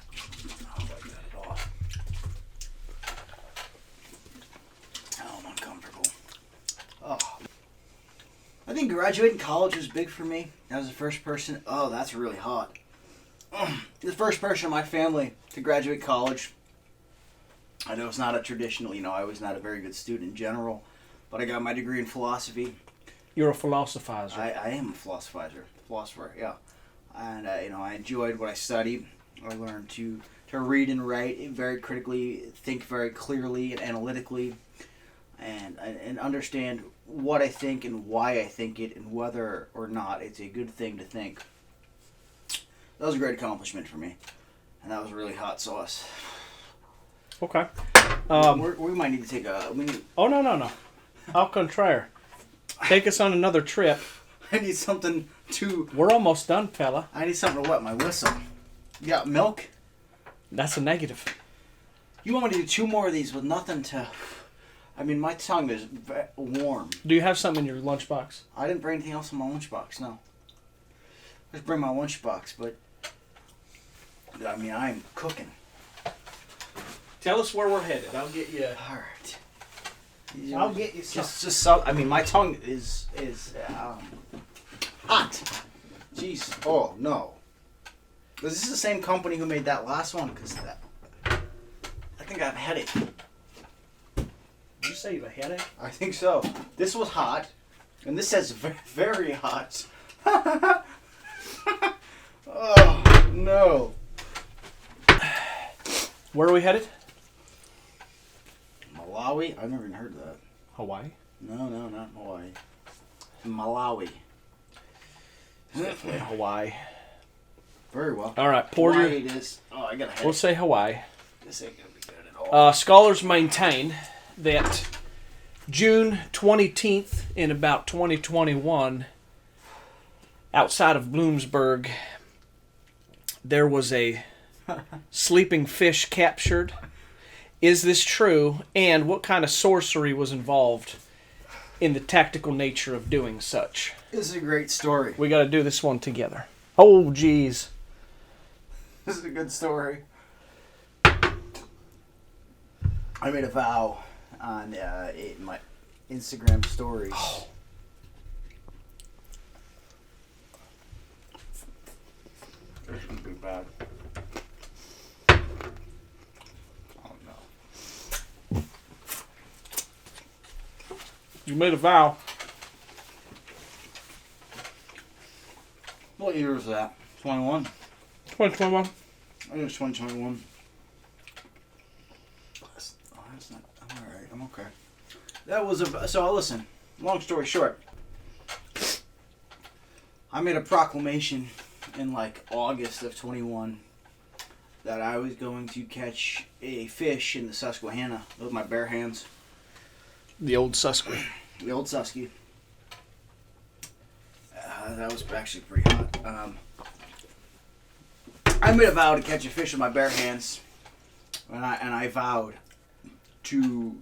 don't like that at all. Oh, I'm uncomfortable. Oh. I think graduating college was big for me. I was the first person. Oh, that's really hot. The first person in my family to graduate college. I know it's not a traditional, I was not a very good student in general, but I got my degree in philosophy. You're a philosophizer. I am a philosopher, yeah. And, I enjoyed what I studied. I learned to read and write very critically, think very clearly and analytically, and understand what I think and why I think it and whether or not it's a good thing to think. That was a great accomplishment for me. And that was really hot sauce. Okay. We might need to take a... Oh, no. Au contraire. Take us on another trip. I need something to... We're almost done, fella. I need something to wet my whistle. You got milk? That's a negative. You want me to do 2 more of these with nothing to... I mean, my tongue is warm. Do you have something in your lunchbox? I didn't bring anything else in my lunchbox, no. Just bring my lunchbox, but... I mean, I'm cooking. Tell us where we're headed. I'll get you... All right. I'll get you some. Just so... I mean, my tongue is hot. Jeez. Oh, no. Was this the same company who made that last one? Because I think I have a headache. Did you say you have a headache? I think so. This was hot. And this says very hot. Oh, no. Where are we headed? Malawi? I've never even heard of that. Hawaii? No, not Hawaii. Malawi. Definitely Hawaii. Very well. All right, pour Hawaii it is. Oh, I got a headache. We'll say Hawaii. This ain't gonna be good at all. Scholars maintain that June 20th in about 2021, outside of Bloomsburg, there was a sleeping fish captured. Is this true? And what kind of sorcery was involved in the tactical nature of doing such? This is a great story. We got to do this one together. Oh, geez. This is a good story. I made a vow on my Instagram stories. Oh. This is going to be bad. Oh, no. You made a vow. What year was that? 21? 2021. I think it was 2021. That's not... I'm alright. I'm okay. That was a... So, listen. Long story short. I made a proclamation in, August of 21 that I was going to catch a fish in the Susquehanna with my bare hands. The old Susky. The old Susky. That was actually pretty hot. I made a vow to catch a fish with my bare hands, and I vowed to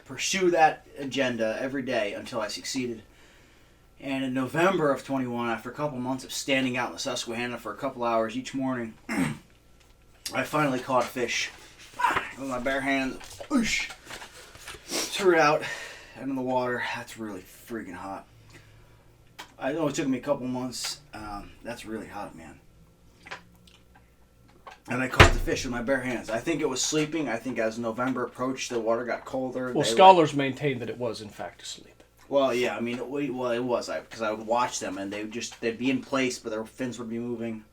pursue that agenda every day until I succeeded. And in November of 21, after a couple months of standing out in the Susquehanna for a couple hours each morning, I finally caught a fish with my bare hands. Whoosh, threw it out into the water. That's really freaking hot. I know it took me a couple months. That's really hot, man. And I caught the fish with my bare hands. I think it was sleeping. I think as November approached, the water got colder. Well, scholars maintain that it was, in fact, asleep. Well, yeah, I mean, it was because I would watch them and they'd be in place, but their fins would be moving,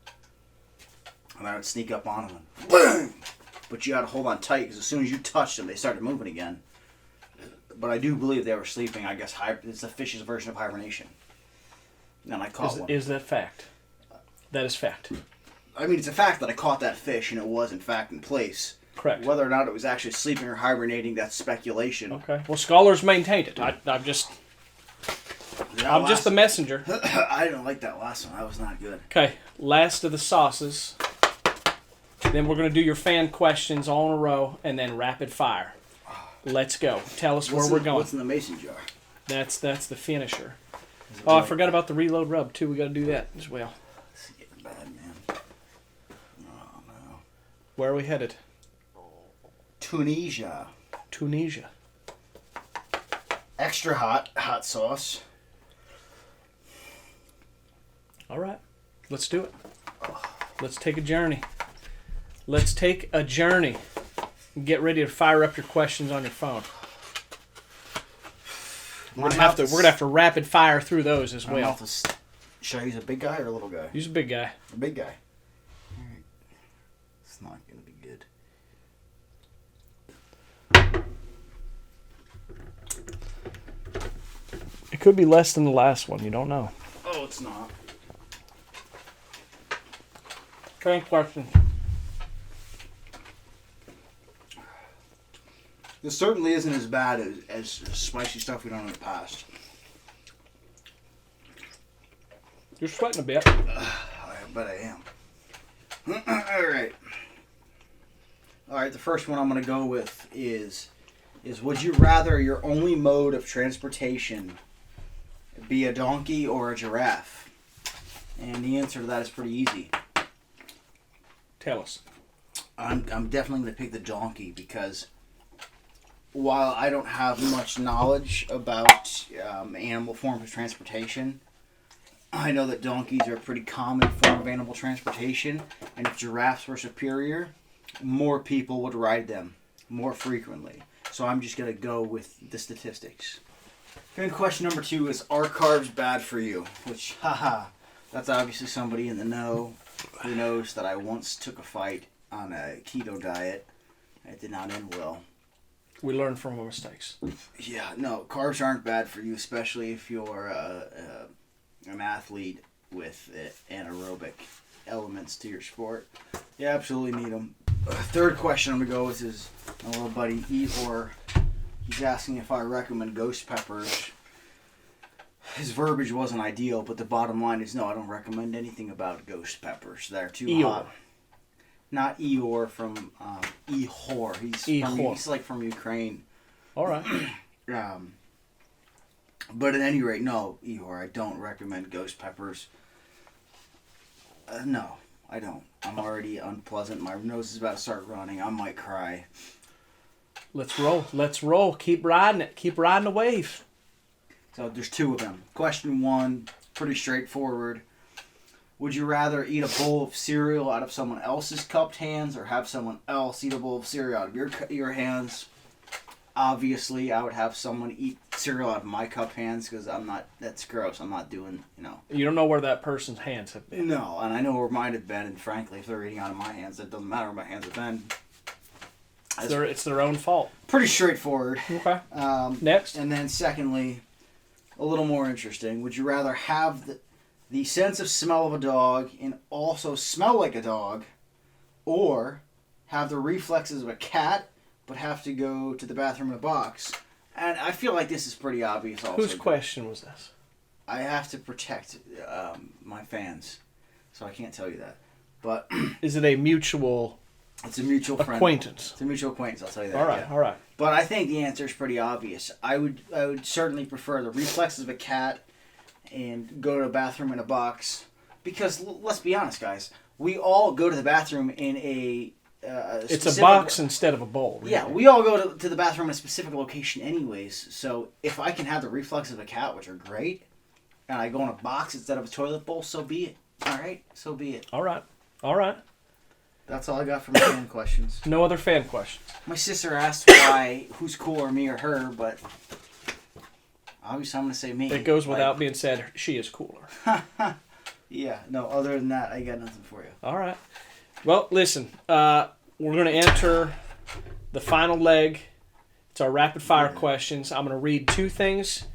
and I would sneak up on them and boom. But you had to hold on tight because as soon as you touched them, they started moving again. But I do believe they were sleeping. I guess it's the fish's version of hibernation. And I caught one. Is that fact? That is fact. I mean, it's a fact that I caught that fish and it was in fact in place. Correct. Whether or not it was actually sleeping or hibernating, that's speculation. Okay. Well, scholars maintained it. I'm just the messenger. I didn't like that last one. That was not good. Okay. Last of the sauces. Then we're going to do your fan questions all in a row and then rapid fire. Let's go. Tell us where we're going. What's in the mason jar? That's the finisher. Oh, I forgot about the reload rub too. We got to do that as well. This is getting bad, man. Oh no. Where are we headed? Tunisia. Extra hot sauce. All right. Let's do it. Let's take a journey. Let's take a journey. Get ready to fire up your questions on your phone. We're gonna have to rapid fire through those as well. Should I use a big guy or a little guy? Use a big guy. A big guy. All right. It's not gonna be good. It could be less than the last one. You don't know. Oh, it's not. Fan question. This certainly isn't as bad as spicy stuff we've done in the past. You're sweating a bit. I bet I am. Alright. Alright, the first one I'm going to go with is would you rather your only mode of transportation be a donkey or a giraffe? And the answer to that is pretty easy. Tell us. I'm definitely going to pick the donkey because while I don't have much knowledge about animal forms of transportation, I know that donkeys are a pretty common form of animal transportation, and if giraffes were superior, more people would ride them more frequently. So I'm just going to go with the statistics. Then question number 2 is, are carbs bad for you? Which, that's obviously somebody in the know who knows that I once took a fight on a keto diet. It did not end well. We learn from our mistakes. Yeah, no, carbs aren't bad for you, especially if you're an athlete with anaerobic elements to your sport. You absolutely need them. Third question I'm going to go with is my little buddy Ehor. He's asking if I recommend ghost peppers. His verbiage wasn't ideal, but the bottom line is no, I don't recommend anything about ghost peppers. They're too hot. Not Eeyore from Ehor. He's like from Ukraine. All right. But at any rate, no, Ehor, I don't recommend ghost peppers. No, I don't. I'm already unpleasant. My nose is about to start running. I might cry. Let's roll. Let's roll. Keep riding it. Keep riding the wave. So there's 2 of them. Question 1, pretty straightforward. Would you rather eat a bowl of cereal out of someone else's cupped hands or have someone else eat a bowl of cereal out of your hands? Obviously, I would have someone eat cereal out of my cupped hands because that's gross. I'm not doing, You don't know where that person's hands have been. No, and I know where mine have been, and frankly, if they're eating out of my hands, it doesn't matter where my hands have been. It's their own fault. Pretty straightforward. Okay. Next. And then secondly, a little more interesting. Would you rather have the sense of smell of a dog and also smell like a dog, or have the reflexes of a cat but have to go to the bathroom in a box? And I feel like this is pretty obvious also. Whose question was this? I have to protect my fans, so I can't tell you that. But is it a mutual... It's a mutual friend. Acquaintance. It's a mutual acquaintance, I'll tell you that. All right, yeah. all right. But I think the answer is pretty obvious. I would certainly prefer the reflexes of a cat and go to a bathroom in a box. Because, let's be honest, guys, we all go to the bathroom in a it's a box instead of a bowl. Really. Yeah, we all go to the bathroom in a specific location anyways. So if I can have the reflexes of a cat, which are great, and I go in a box instead of a toilet bowl, so be it. All right? So be it. All right. All right. That's all I got for my fan questions. No other fan questions. My sister asked who's cooler, me or her, but Obviously, I'm going to say me. It goes without being said. She is cooler. Yeah. No, other than that, I got nothing for you. All right. Well, listen. We're going to enter the final leg. It's our rapid fire questions. I'm going to read two things.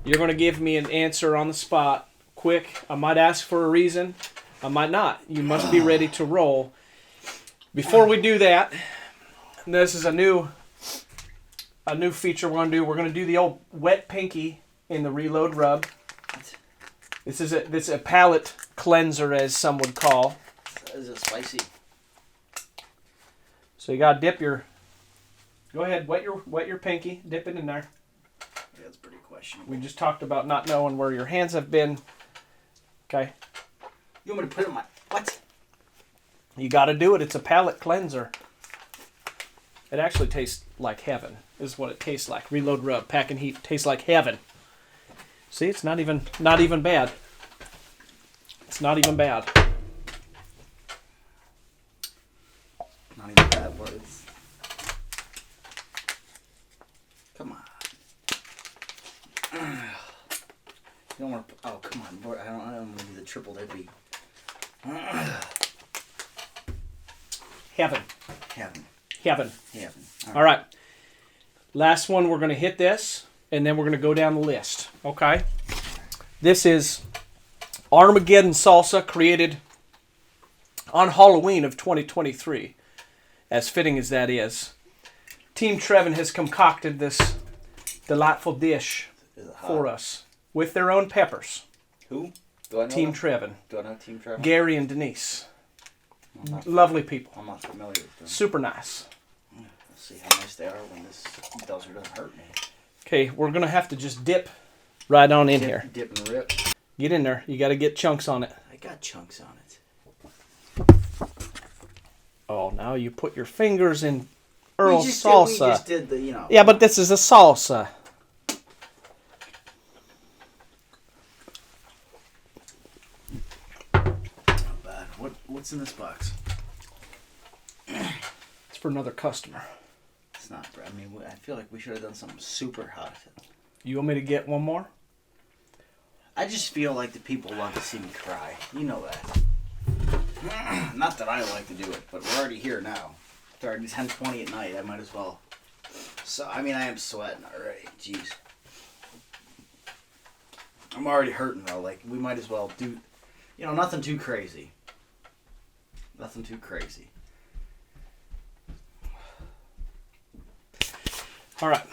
You're going to give me an answer on the spot, quick. I might ask for a reason. I might not. You must be ready to roll. Before we do that, this is a new feature we're going to do. We're going to do the old wet pinky in the reload rub. This is a palate cleanser, as some would call. Is it spicy? So you got to dip your... Go ahead, wet your pinky. Dip it in there. Yeah, it's pretty questionable. We just talked about not knowing where your hands have been. Okay. You want me to put it in my... What? You got to do it. It's a palate cleanser. It actually tastes like heaven, is what it tastes like. Reload rub, pack and heat, tastes like heaven. See, it's not even bad. It's not even bad. Not even bad, but it's... Come on. You don't want to... Oh, come on, boy. I don't want to do the triple dippy. Heaven. Heaven. Heaven. Heaven. All right. Last one, we're going to hit this, and then we're going to go down the list. Okay? This is Armageddon salsa, created on Halloween of 2023. As fitting as that is. Team Trevin has concocted this delightful dish for us with their own peppers. Who? Do I know Team them? Trevin. Do I know Team Trevin? Gary and Denise. Lovely people. I'm not familiar with them. Super nice. Let's see how nice they are when this does or doesn't hurt me. Okay, we're going to have to just dip right on in here. Dip and rip. Get in there. You got to get chunks on it. I got chunks on it. Oh, now you put your fingers in Earl salsa. We just did the, Yeah, but this is a salsa. Not bad. What's in this box? It's for another customer. It's not. I mean, I feel like we should have done something super hot. You want me to get one more? I just feel like the people love to see me cry. You know that. Not that I like to do it, but we're already here now. It's already 10:20 at night. I might as well. So I mean, I am sweating already. Jeez. I'm already hurting though. Like we might as well do, nothing too crazy. Nothing too crazy. All right.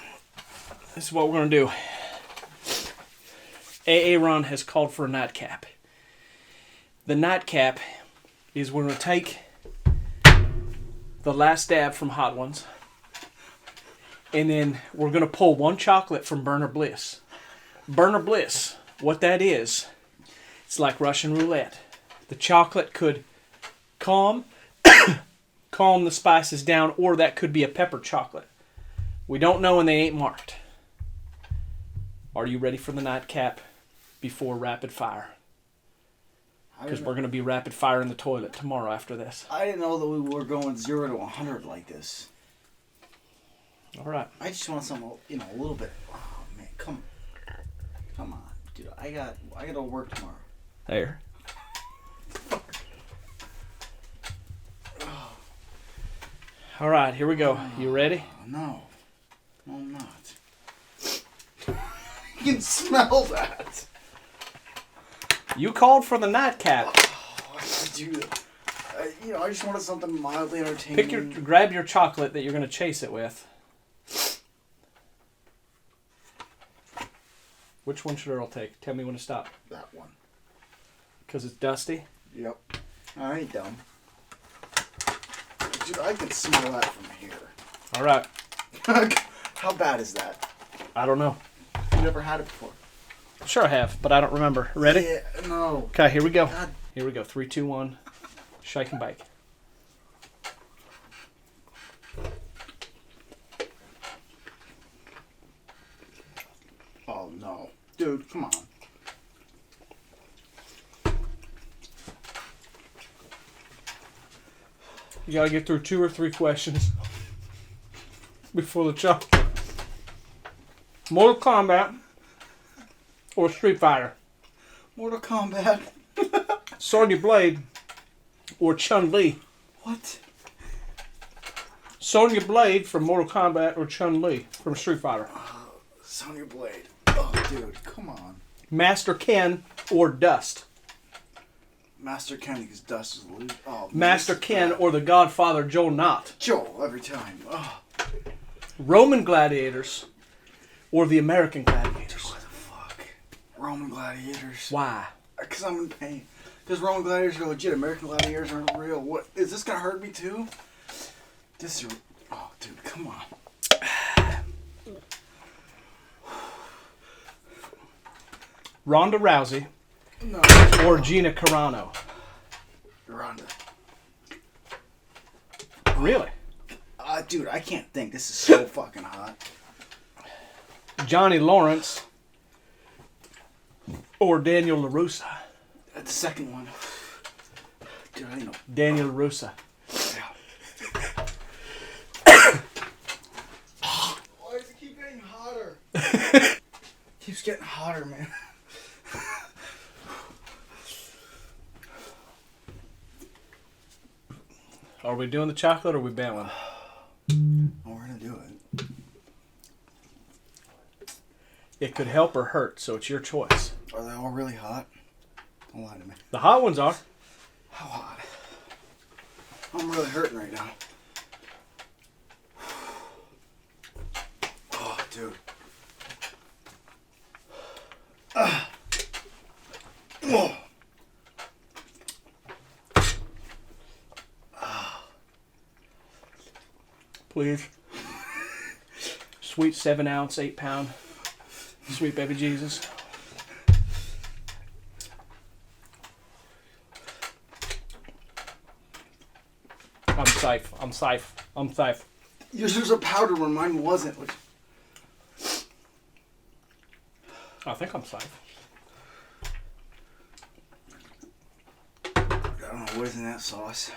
This is what we're going to do. A-Aron has called for a nightcap. The nightcap is we're going to take the last dab from Hot Ones, and then we're going to pull one chocolate from Burner Bliss. Burner Bliss, what that is, it's like Russian roulette. The chocolate could calm the spices down, or that could be a pepper chocolate. We don't know, and they ain't marked. Are you ready for the nightcap before rapid fire? Because we're going to be rapid fire in the toilet tomorrow after this. I didn't know that we were going 0 to 100 like this. All right. I just want something, a little bit. Oh man, come on, dude. I got to work tomorrow. There. All right, here we go. You ready? No, I'm not. You can smell that. You called for the nightcap. Oh, dude. I just wanted something mildly entertaining. Grab your chocolate that you're going to chase it with. Which one should Earl take? Tell me when to stop. That one. Because it's dusty? Yep. I ain't dumb. Dude, I can smell that from here. All right. How bad is that? I don't know. You never had it before? Sure I have, but I don't remember. Ready? Yeah, no. Okay, here we go. God. Here we go. 3, 2, 1. Shake and bake. Oh, no. Dude, come on. You gotta get through 2 or 3 questions before the chocolate. Mortal Kombat. or Street Fighter? Mortal Kombat. Sonya Blade or Chun-Li? What? Sonya Blade from Mortal Kombat or Chun-Li from Street Fighter? Sonya Blade. Oh, dude, come on. Master Ken or Dust? Master Ken, because Dust is loose. Oh, Master Ken or the Godfather Joe Knott? Joel, every time. Oh. Roman gladiators or the American gladiators? What the fuck? Roman gladiators. Why? Because I'm in pain. Because Roman gladiators are legit. American gladiators aren't real. What? Is this going to hurt me too? This is... Oh, dude, come on. Ronda Rousey No. or Gina Carano? Ronda. Really? Dude, I can't think. This is so fucking hot. Johnny Lawrence or Daniel LaRussa? The second one. Dude, I didn't know. Daniel LaRussa. Why does it keep getting hotter? Keeps getting hotter, man. Are we doing the chocolate or are we bailing? Oh, we're gonna do it. It could help or hurt, so it's your choice. Are they all really hot? Don't lie to me. The hot ones are. How hot? I'm really hurting right now. Oh, dude. Oh. Please. Sweet 7-ounce, 8-pound. Sweet baby Jesus. I'm safe. I'm safe. I'm safe. Yours was a powder one, mine wasn't. Which... I think I'm safe. I don't know what is in that sauce.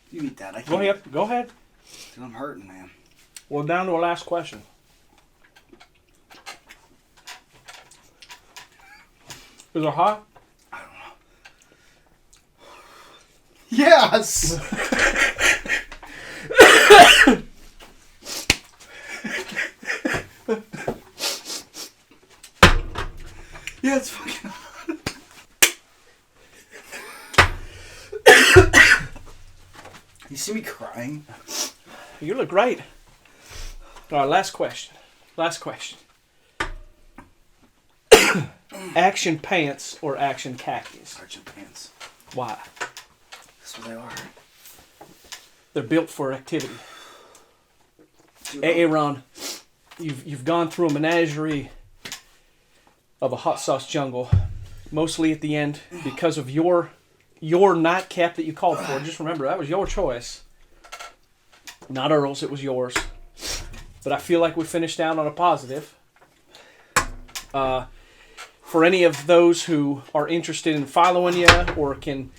You eat that. I can't. Go ahead. Go ahead. Dude, I'm hurting, man. We're down to our last question. Is it hot? I don't know. Yes! Yeah, it's fucking hot. You see me crying? You look great. All right, last question. Last question. Action pants or action khakis? Action pants. Why? That's what they are. They're built for activity. Dude, A-Aron, you've gone through a menagerie of a hot sauce jungle, mostly at the end because of your nightcap that you called for. Just remember, that was your choice. Not Earl's, it was yours. But I feel like we finished down on a positive. For any of those who are interested in following you or can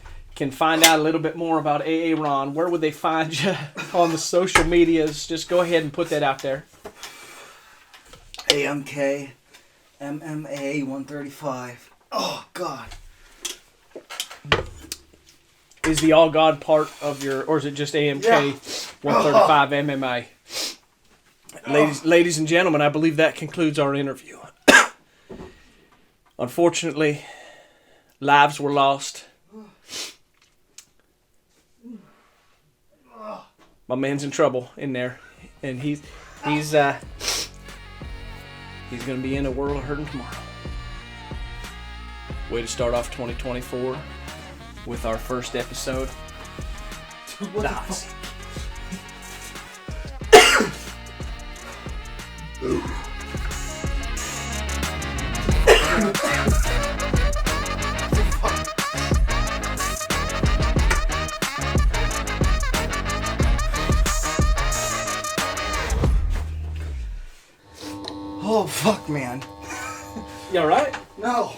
find out a little bit more about A-Aron, where would they find you on the social medias? Just go ahead and put that out there. AMK MMA 135. Oh, God. Is the all God part of your, or is it just AMK Yeah. 135 MMA? Ladies and gentlemen, I believe that concludes our interview. Unfortunately, lives were lost. My man's in trouble in there, and he's gonna be in a world of hurting tomorrow. Way to start off 2024 with our first episode. Dude, what the Nice. fuck? Oh, fuck, man. You alright? No.